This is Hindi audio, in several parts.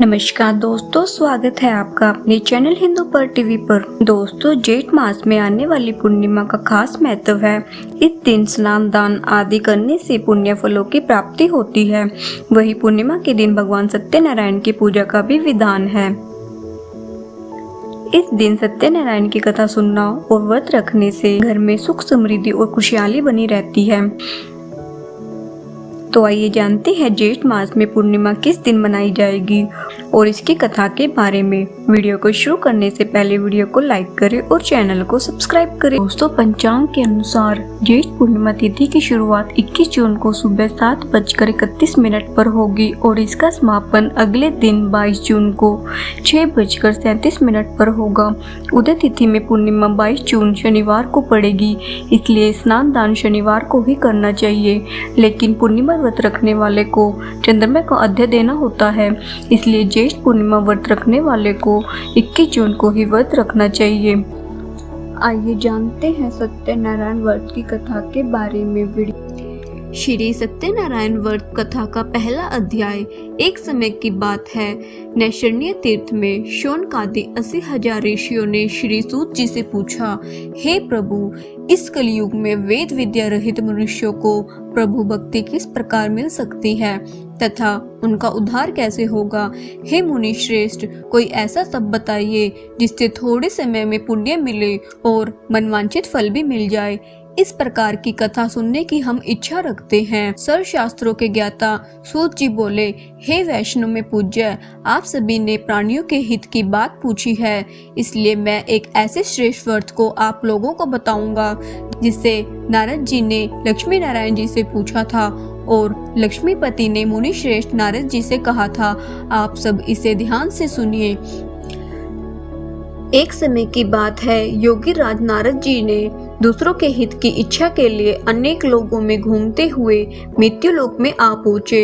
नमस्कार दोस्तों, स्वागत है आपका अपने चैनल हिंदू पर टीवी पर। दोस्तों, जेठ मास में आने वाली पूर्णिमा का खास महत्व है। इस दिन स्नान दान आदि करने से पुण्य फलों की प्राप्ति होती है। वही पूर्णिमा के दिन भगवान सत्यनारायण की पूजा का भी विधान है। इस दिन सत्यनारायण की कथा सुनना और व्रत रखने से घर में सुख समृद्धि और खुशहाली बनी रहती है। तो आइए जानते हैं जेठ मास में पूर्णिमा किस दिन मनाई जाएगी और इसकी कथा के बारे में। वीडियो को शुरू करने से पहले वीडियो को लाइक करें और चैनल को सब्सक्राइब करें। दोस्तों, पंचांग के अनुसार जेठ पूर्णिमा तिथि की शुरुआत 21 जून को सुबह 7:31 पर होगी और इसका समापन अगले दिन 22 जून को 6:37 पर होगा। उदय तिथि में पूर्णिमा 22 जून शनिवार को पड़ेगी, इसलिए स्नान दान शनिवार को ही करना चाहिए। लेकिन पूर्णिमा व्रत रखने वाले को चंद्रमा को अर्घ्य देना होता है, इसलिए जेठ पूर्णिमा व्रत रखने वाले को 21 जून को ही व्रत रखना चाहिए। आइए जानते हैं सत्यनारायण व्रत की कथा के बारे में। श्री सत्यनारायण व्रत कथा का पहला अध्याय। एक समय की बात है, नैषण्य तीर्थ में शौनकादि 80,000 ऋषियों ने श्री सूत जी से पूछा, हे प्रभु, इस कलयुग में वेद विद्या रहित मनुष्यों को प्रभु भक्ति किस प्रकार मिल सकती है तथा उनका उद्धार कैसे होगा। हे मुनि श्रेष्ठ, कोई ऐसा सब बताइए जिससे थोड़े समय में पुण्य मिले और मनवांछित फल भी मिल जाए। इस प्रकार की कथा सुनने की हम इच्छा रखते हैं। सर्व शास्त्रों के ज्ञाता सूत जी बोले, हे वैष्णव में पूज्य, आप सभी ने प्राणियों के हित की बात पूछी है, इसलिए मैं एक ऐसे श्रेष्ठ व्रत को आप लोगों को बताऊंगा जिससे नारद जी ने लक्ष्मी नारायण जी से पूछा था और लक्ष्मीपति ने मुनि श्रेष्ठ नारद जी से कहा था। आप सब इसे ध्यान से सुनिए। एक समय की बात है, योगी राज नारद जी ने दूसरों के हित की इच्छा के लिए अनेक लोगों में घूमते हुए मृत्यु लोक में आ पहुँचे।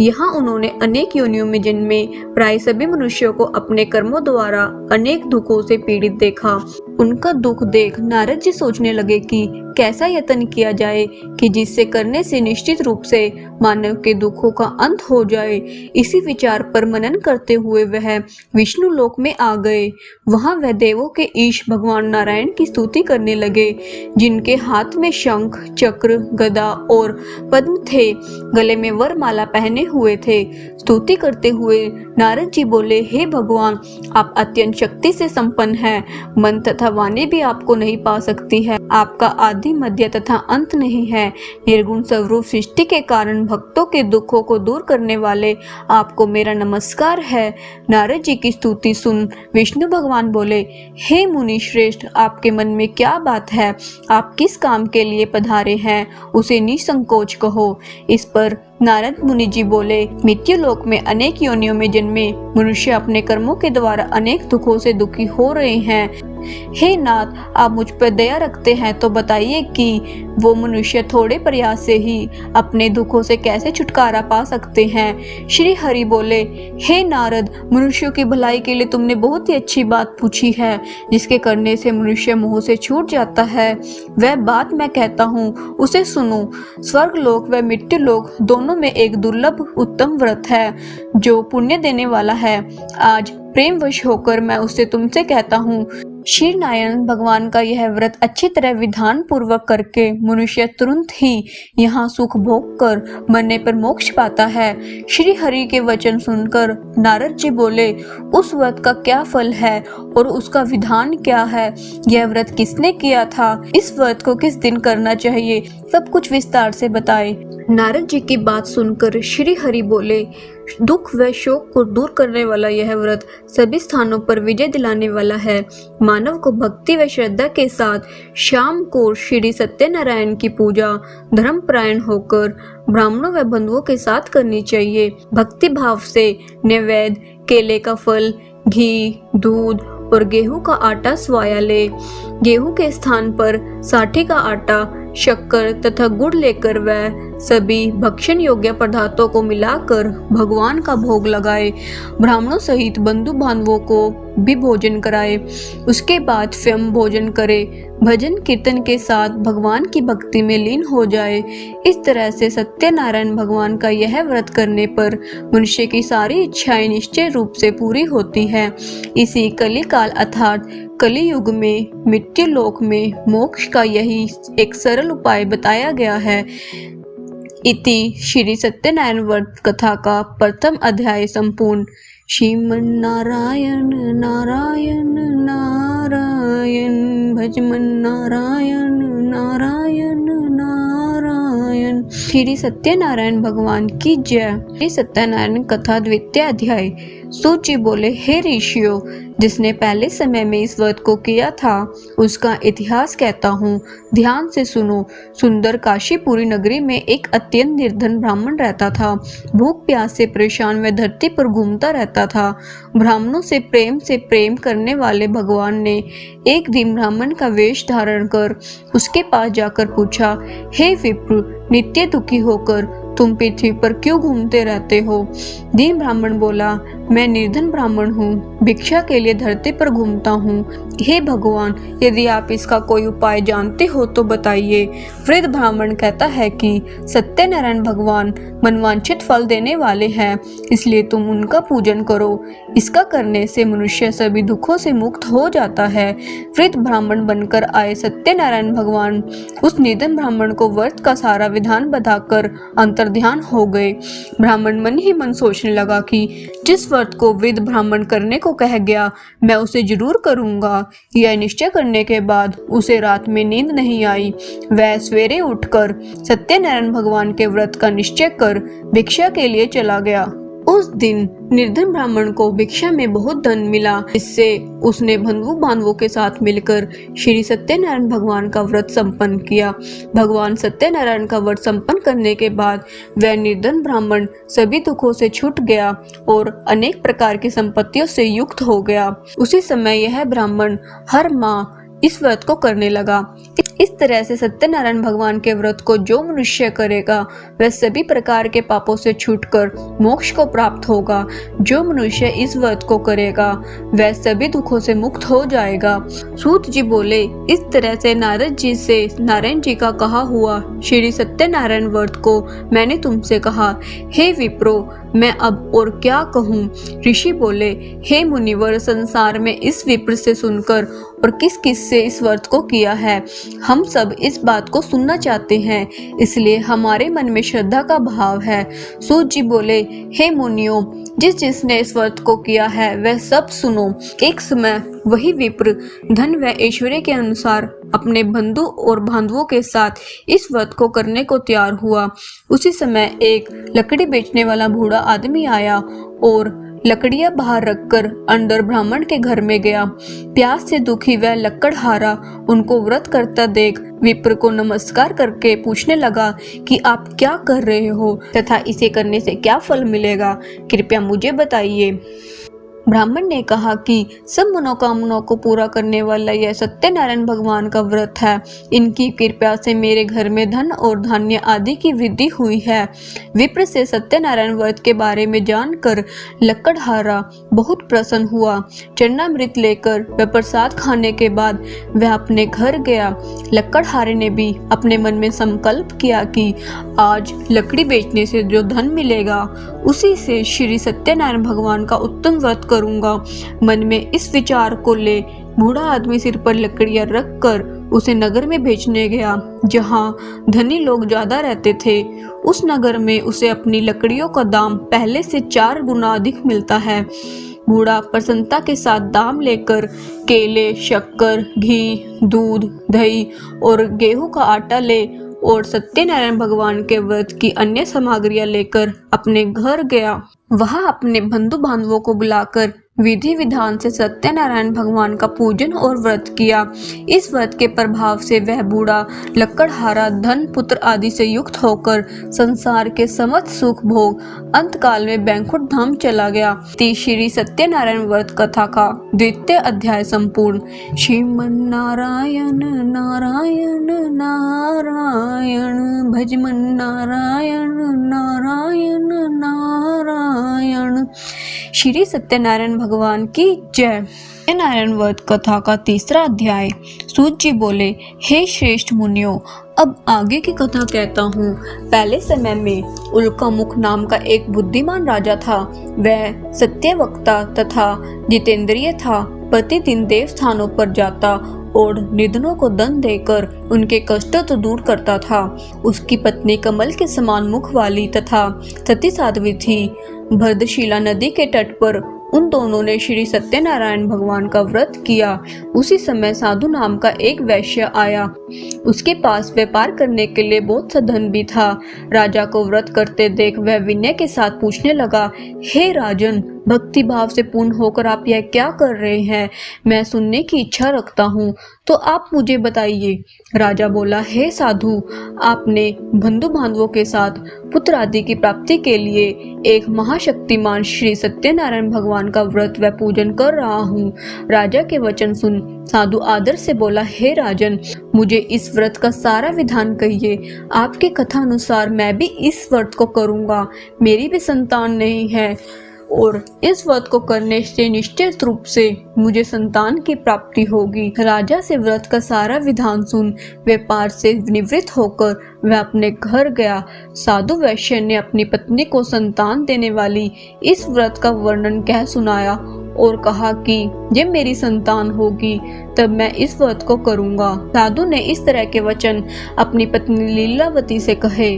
यहाँ उन्होंने अनेक योनियों में जन्मे प्राय सभी मनुष्यों को अपने कर्मों द्वारा अनेक दुखों से पीड़ित देखा। उनका दुख देख नारद जी सोचने लगे कि कैसा यत्न किया जाए कि जिससे करने से निश्चित रूप से मानव के दुखों का अंत हो जाए। इसी विचार पर मनन करते हुए वह विष्णु लोक में आ गए। वहां वह देवों के ईश भगवान नारायण की स्तुति करने लगे, जिनके हाथ में शंख, चक्र, गदा और पद्म थे, गले में वरमाला पहने हुए थे। स्तुति करते हुए नारद जी बोले, हे भगवान, आप अत्यंत शक्ति से संपन्न हैं, मन तथा वाणी भी आपको नहीं पा सकती है। आपका आदि मध्य तथा अंत नहीं है। निर्गुण स्वरूप सृष्टि के कारण भक्तों के दुखों को दूर करने वाले आपको मेरा नमस्कार है। नारद जी की स्तुति सुन विष्णु भगवान बोले, हे मुनि श्रेष्ठ, आपके मन में क्या बात है? आप किस काम के लिए पधारे हैं, उसे निसंकोच कहो। इस पर नारद मुनि जी बोले, मृत्यु लोक में अनेक योनियों में जन्मे मनुष्य अपने कर्मों के द्वारा अनेक दुखों से दुखी हो रहे हैं। हे नाथ, आप मुझ पर दया रखते हैं तो बताइए कि वो मनुष्य थोड़े प्रयास से ही अपने दुखों से कैसे छुटकारा पा सकते हैं। श्री हरि बोले, हे नारद, मनुष्यों की भलाई के लिए तुमने बहुत ही अच्छी बात पूछी है, जिसके करने से मनुष्य मोह से छूट जाता है। वह बात मैं कहता हूँ, उसे सुनो। स्वर्ग लोक व मृत्यु लोक दोनों में एक दुर्लभ उत्तम व्रत है जो पुण्य देने वाला है। आज प्रेमवश होकर मैं उससे तुमसे कहता हूँ। श्री नारायण भगवान का यह व्रत अच्छी तरह विधान पूर्वक करके मनुष्य तुरंत ही यहाँ सुख भोग कर मरने पर मोक्ष पाता है। श्री हरि के वचन सुनकर नारद जी बोले, उस व्रत का क्या फल है और उसका विधान क्या है? यह व्रत किसने किया था? इस व्रत को किस दिन करना चाहिए? सब कुछ विस्तार से बताए। नारद जी की बात सुनकर श्री हरि बोले, दुख व शोक को दूर करने वाला यह व्रत सभी स्थानों पर विजय दिलाने वाला है। मानव को भक्ति व श्रद्धा के साथ शाम को श्री सत्यनारायण की पूजा धर्मपरायण होकर ब्राह्मणों व बंधुओं के साथ करनी चाहिए। भक्ति भाव से नैवेद्य, केले का फल, घी, दूध और गेहूं का आटा स्वाया ले। गेहूं के स्थान पर साठी का आटा, शक्कर तथा गुड़ लेकर वह सभी भक्षण योग्य पदार्थों को मिलाकर भगवान का भोग लगाए। ब्राह्मणों सहित बंधु बांधवों को भी भोजन कराए। उसके बाद स्वयं भोजन करे, भजन कीर्तन के साथ भगवान की भक्ति में लीन हो जाए। इस तरह से सत्यनारायण भगवान का यह व्रत करने पर मनुष्य की सारी इच्छाएं निश्चय रूप से पूरी होती है। इसी कलिकाल अर्थात कलियुग में मृत्यु लोक में मोक्ष का यही एक सरल उपाय बताया गया है। इति श्री सत्यनारायण व्रत कथा का प्रथम अध्याय संपूर्ण। श्रीमन्नारायण नारायण नारायण भजमन नारायण नारायण नारायण। श्री सत्यनारायण भगवान की जय। श्री सत्यनारायण कथा द्वितीय अध्याय। सूत जी बोले, हे ऋषियों, जिसने पहले समय में इस व्रत को किया था उसका इतिहास कहता हूँ, ध्यान से सुनो। सुंदर काशीपुरी नगरी में एक अत्यंत निर्धन ब्राह्मण रहता था। भूख प्यास से परेशान वह धरती पर घूमता रहता था। ब्राह्मणों से प्रेम करने वाले भगवान ने एक दिन ब्राह्मण का वेश धारण कर उसके पास जाकर पूछा, हे विप्र, नित्य दुखी होकर तुम पृथ्वी पर क्यों घूमते रहते हो? दीन ब्राह्मण बोला, मैं निर्धन ब्राह्मण हूँ, भिक्षा के लिए धरती पर घूमता हूँ। हे भगवान, यदि आप इसका कोई उपाय जानते हो तो बताइए। वृद्ध ब्राह्मण कहता है कि सत्यनारायण भगवान मनवांछित फल देने वाले हैं, इसलिए तुम उनका पूजन करो। इसका करने से मनुष्य सभी दुखों से मुक्त हो जाता है। वृद्ध ब्राह्मण बनकर आए सत्यनारायण भगवान उस निर्धन ब्राह्मण को व्रत का सारा विधान बताकर अंतर्ध्यान हो गए। ब्राह्मण मन ही मन सोचने लगा कि जिस व्रत को वृद्ध ब्राह्मण करने को कह गया मैं उसे जरूर करूंगा। यह निश्चय करने के बाद उसे रात में नींद नहीं आई। वह सवेरे उठकर सत्यनारायण भगवान के व्रत का निश्चय कर भिक्षा के लिए चला गया। उस दिन निर्धन ब्राह्मण को भिक्षा में बहुत धन मिला, इससे उसने बंधु बांधवों के साथ मिलकर श्री सत्यनारायण भगवान का व्रत संपन्न किया। भगवान सत्यनारायण का व्रत संपन्न करने के बाद वह निर्धन ब्राह्मण सभी दुखों से छूट गया और अनेक प्रकार की संपत्तियों से युक्त हो गया। उसी समय यह ब्राह्मण हर माह इस व्रत को करने लगा। इस तरह से सत्यनारायण भगवान के व्रत को जो मनुष्य करेगा वह सभी प्रकार के पापों से छूटकर मोक्ष को प्राप्त होगा। जो मनुष्य इस व्रत को करेगा वह सभी दुखों से मुक्त हो जाएगा। सूत जी बोले, इस तरह से नारद जी से नारायण जी का कहा हुआ श्री सत्यनारायण व्रत को मैंने तुमसे कहा। हे विप्रो, मैं अब और क्या कहूँ? ऋषि बोले, हे मुनिवर, संसार में इस विप्र से सुनकर और किस किस से इस व्रत को किया है, हम सब इस बात को सुनना चाहते हैं, इसलिए हमारे मन में श्रद्धा का भाव है। सूत जी बोले, हे मुनियों, जिसने इस व्रत को किया है वह सब सुनो। एक समय वही विप्र धन व ऐश्वर्य के अनुसार अपने बंधु और बांधवों के साथ इस व्रत को करने को तैयार हुआ। उसी समय एक लकड़ी बेचने वाला बूढ़ा आदमी आया और लकड़ियां बाहर रखकर अंदर ब्राह्मण के घर में गया। प्यास से दुखी वह लकड़हारा उनको व्रत करता देख विप्र को नमस्कार करके पूछने लगा कि आप क्या कर रहे हो तथा इसे करने से क्या फल मिलेगा, कृपया मुझे बताइए। ब्राह्मण ने कहा कि सब मनोकामनाओं को पूरा करने वाला यह सत्यनारायण भगवान का व्रत है। इनकी कृपा से मेरे घर में धन और धान्य आदि की वृद्धि हुई है। विप्र से सत्यनारायण व्रत के बारे में जानकर लकड़हारा बहुत प्रसन्न हुआ। चरणामृत लेकर वह प्रसाद खाने के बाद वह अपने घर गया। लकड़हारे ने भी अपने मन में संकल्प किया कि आज लकड़ी बेचने से जो धन मिलेगा उसी से श्री सत्यनारायण भगवान का उत्तम व्रत करूंगा। मन में इस विचार को ले बूढ़ा आदमी सिर पर लकड़ियां रखकर उसे नगर में बेचने गया, जहां धनी लोग ज्यादा रहते थे। उस नगर में उसे अपनी लकड़ियों का दाम पहले से 4 गुना अधिक मिलता है। बूढ़ा प्रसन्नता के साथ दाम लेकर केले, शक्कर, घी, दूध, दही और गेहूं का आटा ले और सत्यनारायण भगवान के व्रत की अन्य सामग्रियां लेकर अपने घर गया। वहां अपने बंधु बांधवों को बुलाकर विधि विधान से सत्यनारायण भगवान का पूजन और व्रत किया। इस व्रत के प्रभाव से वह बूढ़ा लकड़हारा धन पुत्र आदि से युक्त होकर संसार के समस्त सुख भोग अंत काल में बैंकुट धाम चला गया। श्री सत्यनारायण व्रत कथा का द्वितीय अध्याय संपूर्ण। श्रीमन्नारायण नारायण नारायण भजमन नारायण नारायण नारायण। श्री सत्यनारायण भगवान की जय। सत्यनारायण व्रत कथा का तीसरा अध्याय। सूत जी बोले, हे श्रेष्ठ मुनियों, अब आगे की कथा कहता हूँ। पहले समय में उल्कामुख नाम का एक बुद्धिमान राजा था। वह सत्यवक्ता तथा जितेंद्रिय था। प्रतिदिन देव स्थानों पर जाता और निर्धनों को दंड देकर उनके कष्ट तो दूर करता था। उसकी पत्नी कमल के समान मुख वाली तथा सती साध्वी थी। भद्रशिला नदी के तट पर उन दोनों ने श्री सत्यनारायण भगवान का व्रत किया। उसी समय साधु नाम का एक वैश्य आया। उसके पास व्यापार करने के लिए बहुत सा धन भी था। राजा को व्रत करते देख वह विनय के साथ पूछने लगा, हे राजन, भक्ति भाव से पूर्ण होकर आप यह क्या कर रहे हैं? मैं सुनने की इच्छा रखता हूँ, तो आप मुझे बताइए। राजा बोला, हे साधु, आपने बंधु बांधवों के साथ पुत्र आदि की प्राप्ति के लिए एक महाशक्तिमान श्री सत्यनारायण भगवान का व्रत व पूजन कर रहा हूँ। राजा के वचन सुन साधु आदर से बोला, हे राजन, मुझे इस व्रत का सारा विधान कहिए। आपके कथा अनुसार मैं भी इस व्रत को करूँगा। मेरी भी संतान नहीं है और इस व्रत को करने से निश्चित रूप से मुझे संतान की प्राप्ति होगी। राजा से व्रत का सारा विधान सुन व्यापार से निवृत्त होकर वह अपने घर गया। साधु वैश्य ने अपनी पत्नी को संतान देने वाली इस व्रत का वर्णन कह सुनाया और कहा कि जब मेरी संतान होगी तब मैं इस व्रत को करूंगा। साधु ने इस तरह के वचन अपनी पत्नी लीलावती से कहे।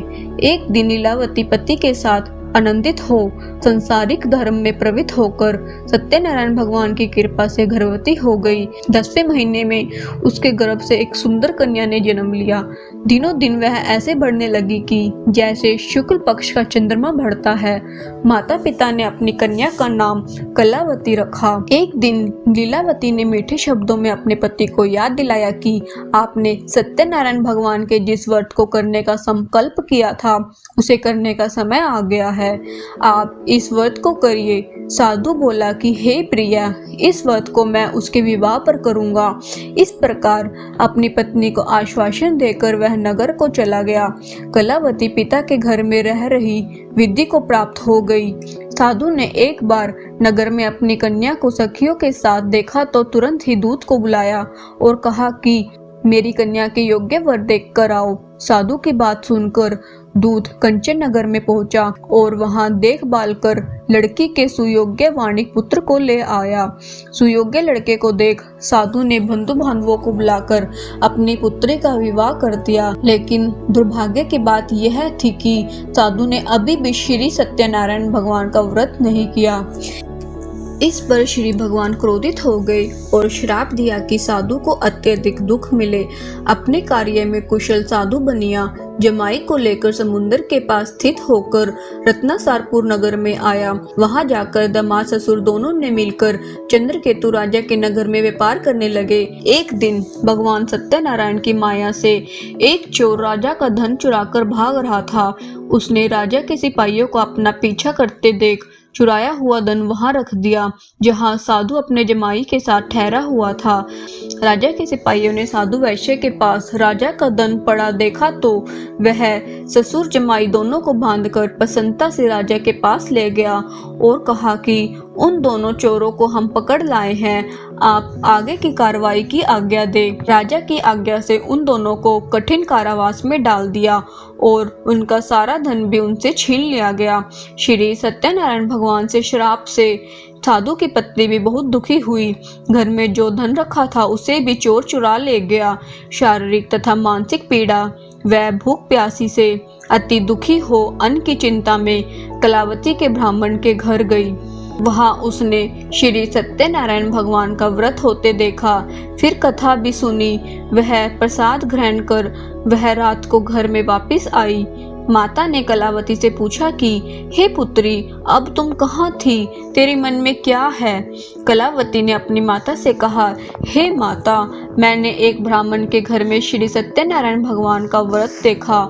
एक दिन लीलावती पति के साथ आनंदित हो संसारिक धर्म में प्रवृत्त होकर सत्यनारायण भगवान की कृपा से गर्भवती हो गई। 10वें महीने में उसके गर्भ से एक सुंदर कन्या ने जन्म लिया। दिनों दिन वह ऐसे बढ़ने लगी कि जैसे शुक्ल पक्ष का चंद्रमा बढ़ता है। माता पिता ने अपनी कन्या का नाम कलावती रखा। एक दिन लीलावती ने मीठे शब्दों में अपने पति को याद दिलाया कि आपने सत्यनारायण भगवान के जिस व्रत को करने का संकल्प किया था उसे करने का समय आ गया है। आप इस व्रत को करिए। साधु बोला कि हे प्रिया, इस व्रत को मैं उसके विवाह पर करूंगा। इस प्रकार अपनी पत्नी को आश्वासन देकर वह नगर को चला गया। कलावती पिता के घर में रह रही विधि को प्राप्त हो गई। साधु ने एक बार नगर में अपनी कन्या को सखियों के साथ देखा तो तुरंत ही दूत को बुलाया और कहा कि मेरी कन्या के योग्य वर देख कर आओ। साधु की बात सुनकर दूत कंचन नगर में पहुंचा और वहां देखभाल कर लड़की के सुयोग्य वाणिक पुत्र को ले आया। सुयोग्य लड़के को देख साधु ने बंधु बांधवों को बुलाकर अपनी पुत्री का विवाह कर दिया। लेकिन दुर्भाग्य की बात यह थी कि साधु ने अभी भी श्री सत्यनारायण भगवान का व्रत नहीं किया। इस पर श्री भगवान क्रोधित हो गए और श्राप दिया कि साधु को अत्यधिक दुख मिले। अपने कार्य में कुशल साधु बनिया जमाई को लेकर समुद्र के पास स्थित होकर रत्नासारपुर नगर में आया। वहां जाकर दामाद ससुर दोनों ने मिलकर चंद्रकेतु राजा के नगर में व्यापार करने लगे। एक दिन भगवान सत्यनारायण की माया से एक चोर राजा का धन चुराकर भाग रहा था। उसने राजा के सिपाहियों को अपना पीछा करते देख चुराया हुआ धन वहां रख दिया जहां साधु अपने जमाई के साथ ठहरा हुआ था। राजा के सिपाहियों ने साधु वैश्य के पास राजा का धन पड़ा देखा तो वह ससुर जमाई दोनों को बांधकर प्रसन्नता से राजा के पास ले गया और कहा कि उन दोनों चोरों को हम पकड़ लाए हैं, आप आगे की कार्रवाई की आज्ञा दे। राजा की आज्ञा से उन दोनों को कठिन कारावास में डाल दिया और उनका सारा धन भी उनसे छीन लिया गया। श्री सत्यनारायण भगवान से श्राप से साधु की पत्नी भी बहुत दुखी हुई। घर में जो धन रखा था उसे भी चोर चुरा ले गया। शारीरिक तथा मानसिक पीड़ा व भूख प्यासी से अति दुखी हो अन्न की चिंता में कलावती के ब्राह्मण के घर गई। वहां उसने श्री सत्यनारायण भगवान का व्रत होते देखा। फिर कथा भी सुनी। वह प्रसाद ग्रहण कर वह रात को घर में वापस आई। माता ने कलावती से पूछा कि हे पुत्री, अब तुम कहाँ थी? तेरे मन में क्या है? कलावती ने अपनी माता से कहा, हे माता, मैंने एक ब्राह्मण के घर में श्री सत्यनारायण भगवान का व्रत देखा।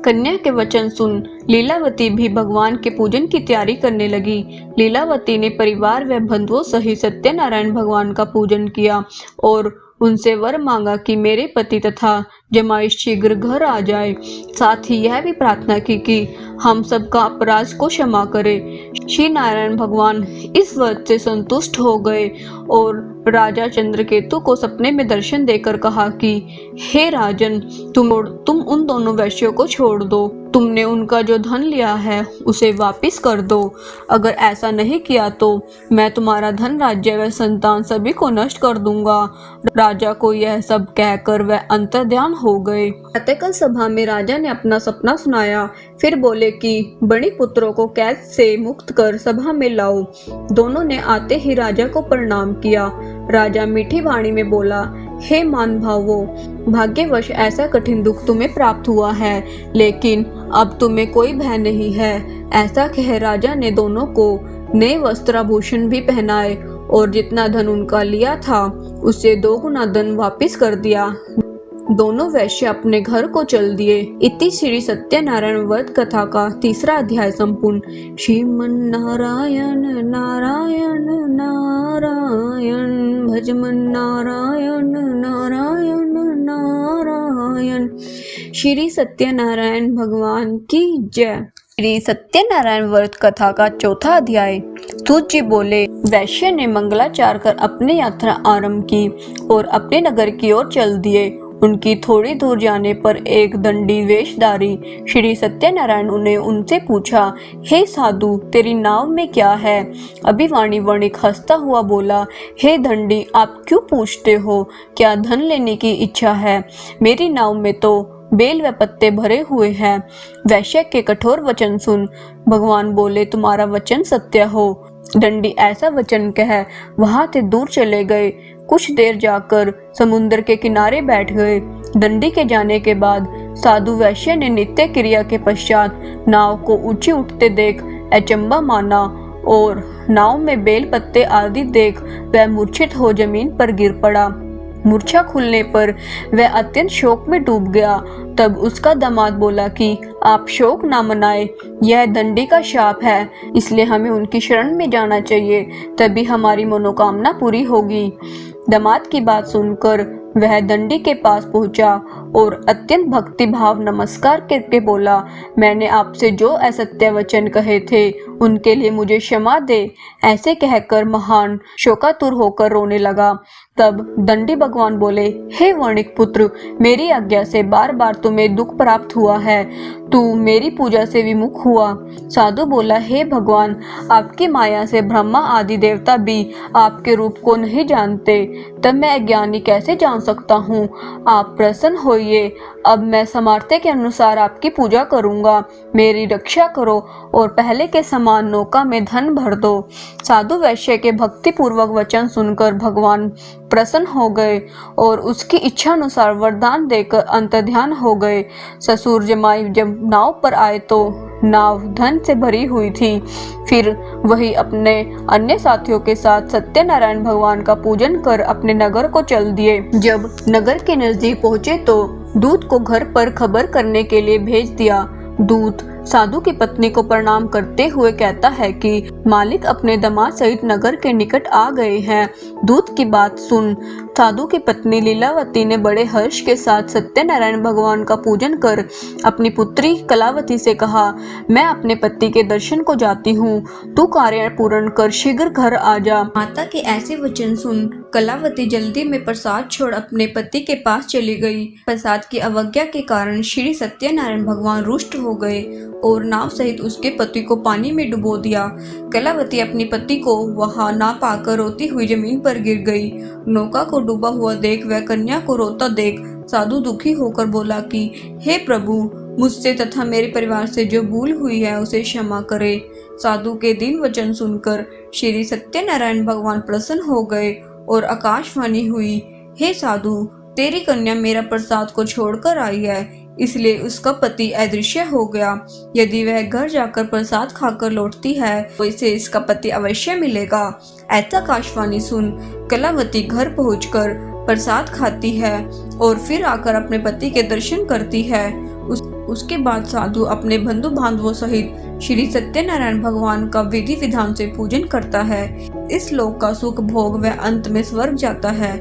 कन्या के वचन सुन लीलावती भी भगवान के पूजन की तैयारी करने लगी। लीलावती ने परिवार व बंधुओं सहित सत्यनारायण भगवान का पूजन किया और उनसे वर मांगा कि मेरे पति तथा जमाई शीघ्र घर आ जाए। साथ ही यह भी प्रार्थना की कि हम सबका अपराध को क्षमा करे। श्री नारायण भगवान इस वचन से संतुष्ट हो गए और राजा चंद्रकेतु को सपने में दर्शन देकर कहा कि हे राजन, तुम उन दोनों वैश्यों को छोड़ दो। तुमने उनका जो धन लिया है उसे वापस कर दो। अगर ऐसा नहीं किया तो मैं तुम्हारा धन, राज्य व संतान सभी को नष्ट कर दूंगा। राजा को यह सब कहकर वह अंतर्ध्यान हो गए। प्रातःकाल सभा में राजा ने अपना सपना सुनाया। फिर बोले कि बड़े पुत्रों को कैद से मुक्त कर सभा में लाओ। दोनों ने आते ही राजा को प्रणाम किया। राजा मीठी वाणी में बोला, हे मान भावो, भाग्यवश ऐसा कठिन दुख तुम्हें प्राप्त हुआ है, लेकिन अब तुम्हें कोई भय नहीं है। ऐसा कह राजा ने दोनों को नए वस्त्राभूषण भी पहनाए और जितना धन उनका लिया था उससे 2 गुना धन वापस कर दिया। दोनों वैश्य अपने घर को चल दिए। इति श्री सत्यनारायण व्रत कथा का 3रा अध्याय संपूर्ण। श्रीमन नारायण नारायण नारायण, भजमन नारायण नारायण नारायण। श्री सत्यनारायण भगवान की जय। श्री सत्यनारायण व्रत कथा का 4था अध्याय। सूत जी बोले, वैश्य ने मंगलाचार कर अपनी यात्रा आरंभ की और अपने नगर की ओर चल दिए। उनकी थोड़ी दूर जाने पर एक दंडी वेशधारी श्री सत्यनारायण ने उनसे पूछा, हे साधु, तेरी नाव में क्या है? अभिवाणी वणिक हंसता हुआ बोला, हे दंडी, आप क्यों पूछते हो? क्या धन लेने की इच्छा है? मेरी नाव में तो बेल व पत्ते भरे हुए हैं। वैश्य के कठोर वचन सुन भगवान बोले, तुम्हारा वचन सत्य हो। दंडी ऐसा वचन कह वहां से दूर चले गए। कुछ देर जाकर समुद्र के किनारे बैठ गए। दंडी के जाने के बाद साधु वैश्य ने नित्य क्रिया के पश्चात नाव को ऊंची उठते देख अचंबा माना और नाव में बेल पत्ते आदि देख वह मूर्छित हो जमीन पर गिर पड़ा। मूर्छा खुलने पर वह अत्यंत शोक में डूब गया। तब उसका दामाद बोला कि आप शोक ना मनाए, यह दंडी का शाप है, इसलिए हमें उनकी शरण में जाना चाहिए, तभी हमारी मनोकामना पूरी होगी। दामाद की बात सुनकर वह दंडी के पास पहुंचा और अत्यंत भक्ति भाव नमस्कार करके बोला, मैंने आपसे जो असत्य वचन कहे थे उनके लिए मुझे क्षमा दे। ऐसे कहकर महान शोकातुर होकर रोने लगा। तब दंडी भगवान बोले, हे वणिक पुत्र, मेरी आज्ञा से बार बार तुम्हें दुख प्राप्त हुआ है, तू मेरी पूजा से विमुख हुआ। साधु बोला, हे भगवान, आपकी माया से ब्रह्मा आदि देवता भी आपके रूप को नहीं जानते, तब मैं अज्ञानी कैसे जान सकता हूँ? आप प्रसन्न होइए, अब मैं सामर्थ्य के अनुसार आपकी पूजा करूँगा। मेरी रक्षा करो और पहले के समान नौका में धन भर दो। साधु वैश्य के भक्ति पूर्वक वचन सुनकर भगवान प्रसन्न हो गए और उसकी इच्छा अनुसार वरदान देकर अंतर्ध्यान हो गए। ससुर जमाई जब नाव पर आए तो नाव धन से भरी हुई थी। फिर वही अपने अन्य साथियों के साथ सत्यनारायण भगवान का पूजन कर अपने नगर को चल दिए। जब नगर के नजदीक पहुंचे तो दूत को घर पर खबर करने के लिए भेज दिया। दूत साधु की पत्नी को प्रणाम करते हुए कहता है कि मालिक अपने दामाद सहित नगर के निकट आ गए हैं। दूत की बात सुन साधु की पत्नी लीलावती ने बड़े हर्ष के साथ सत्यनारायण भगवान का पूजन कर अपनी पुत्री कलावती से कहा, मैं अपने पति के दर्शन को जाती हूँ, तू कार्य पूर्ण कर शीघ्र घर आ जा। माता के ऐसे वचन सुन कलावती जल्दी में प्रसाद छोड़ अपने पति के पास चली गई। प्रसाद की अवज्ञा के कारण श्री सत्यनारायण भगवान रुष्ट हो गए और नाव सहित उसके पति को पानी में डुबो दिया। कलावती अपने पति को वहां ना पाकर रोती हुई जमीन पर गिर गई। नौका को डूबा हुआ देख वह कन्या को रोता देख साधु दुखी होकर बोला कि हे प्रभु, मुझसे तथा मेरे परिवार से जो भूल हुई है उसे क्षमा करे। साधु के दीन वचन सुनकर श्री सत्यनारायण भगवान प्रसन्न हो गए और आकाशवाणी हुई, हे साधु, तेरी कन्या मेरा प्रसाद को छोड़कर आई है, इसलिए उसका पति अदृश्य हो गया। यदि वह घर जाकर प्रसाद खाकर लौटती है तो इसे इसका पति अवश्य मिलेगा। ऐसा आकाशवाणी सुन कलावती घर पहुंचकर प्रसाद खाती है और फिर आकर अपने पति के दर्शन करती है। उसके बाद साधु अपने बंधु बांधवों सहित श्री सत्यनारायण भगवान का विधि विधान से पूजन करता है। इस लोक का सुख भोग वह अंत में स्वर्ग जाता है।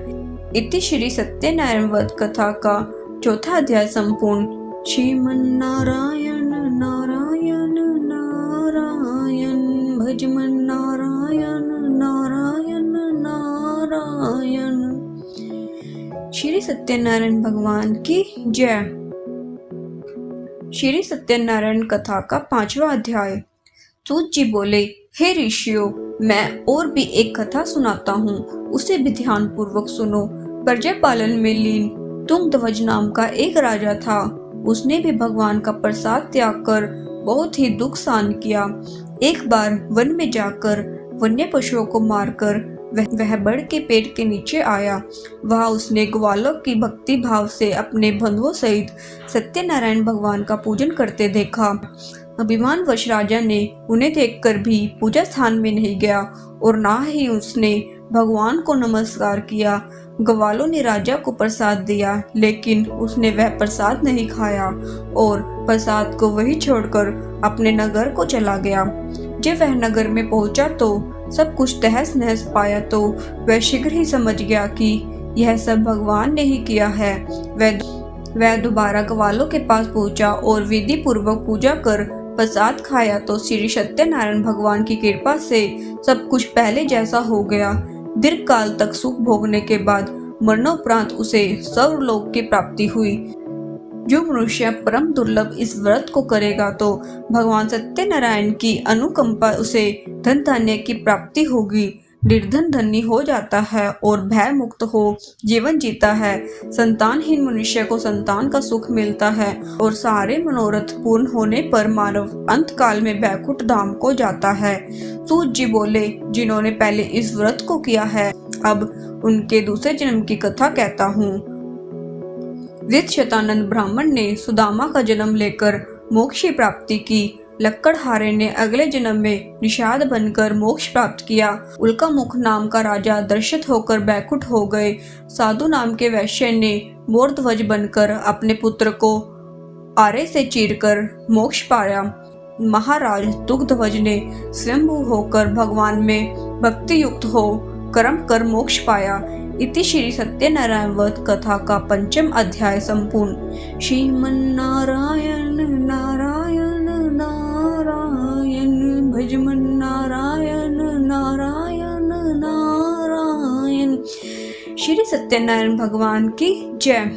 इति श्री सत्यनारायण व्रत कथा का चौथा अध्याय संपूर्ण। श्रीमन्नारायण नारायण नारायण, भजमन नारायण नारायण नारायण। श्री सत्यनारायण भगवान की जय। श्री सत्यनारायण कथा का 5वां अध्याय। सूत जी बोले, हे ऋषियों, मैं और भी एक कथा सुनाता हूँ, उसे भी ध्यान पूर्वक सुनो। प्रजा पालन में लीन तुंगध्वज नाम का एक राजा था। उसने भी भगवान का प्रसाद त्याग कर बहुत ही दुख सहन किया। एक बार वन में जाकर वन्य पशुओं को मारकर वह बड़ के पेड़ के नीचे आया। वहां उसने ग्वालों की भक्ति भाव से अपने बंधुओं सहित सत्यनारायण भगवान का पूजन करते देखा। अभिमानवश राजा ने उन्हें देखकर भी पूजा स्थान में नहीं गया और ना ही उसने भगवान को नमस्कार किया। ग्वालों ने राजा को प्रसाद दिया, लेकिन उसने वह प्रसाद नहीं खाया और प्रसाद को वही छोड़कर अपने नगर को चला गया। जब वह नगर में पहुंचा तो सब कुछ तहस नहस पाया तो वह शीघ्र ही समझ गया कि यह सब भगवान ने ही किया है। वह दोबारा ग्वालों के पास पहुंचा और विधि पूर्वक पूजा कर प्रसाद खाया तो श्री सत्यनारायण भगवान की कृपा से सब कुछ पहले जैसा हो गया। दीर्घ काल तक सुख भोगने के बाद मरणोपरांत उसे स्वर्गलोक की प्राप्ति हुई। जो मनुष्य परम दुर्लभ इस व्रत को करेगा तो भगवान सत्यनारायण की अनुकंपा उसे धन धान्य की प्राप्ति होगी। निर्धन धनी हो जाता है और भय मुक्त हो जीवन जीता है। संतानहीन मनुष्य को संतान का सुख मिलता है और सारे मनोरथ पूर्ण होने पर मानव अंत काल में बैकुंठ धाम को जाता है। सूत जी बोले, जिन्होंने पहले इस व्रत को किया है, अब उनके दूसरे जन्म की कथा कहता हूँ। विदशतानंद ब्राह्मण ने सुदामा का जन्म लेकर मोक्ष की प्राप्ति की। लक्कड़हारे ने अगले जन्म में निषाद बनकर मोक्ष प्राप्त किया। उल्कामुख नाम का राजा दर्शित होकर बैकुंठ हो गए। साधु नाम के वैश्य ने मोरध्वज बनकर अपने पुत्र को आरे से चीरकर मोक्ष पाया। महाराज तुंगध्वज ने स्वयंभू होकर भगवान में भक्ति युक्त हो कर्म कर मोक्ष पाया। इति श्री सत्यनारायण व्रत कथा का 5वां अध्याय संपूर्ण। श्रीमन्नारायण नारायण नारायण, भजमन नारायण नारायण नारायण। श्री सत्यनारायण भगवान की जय।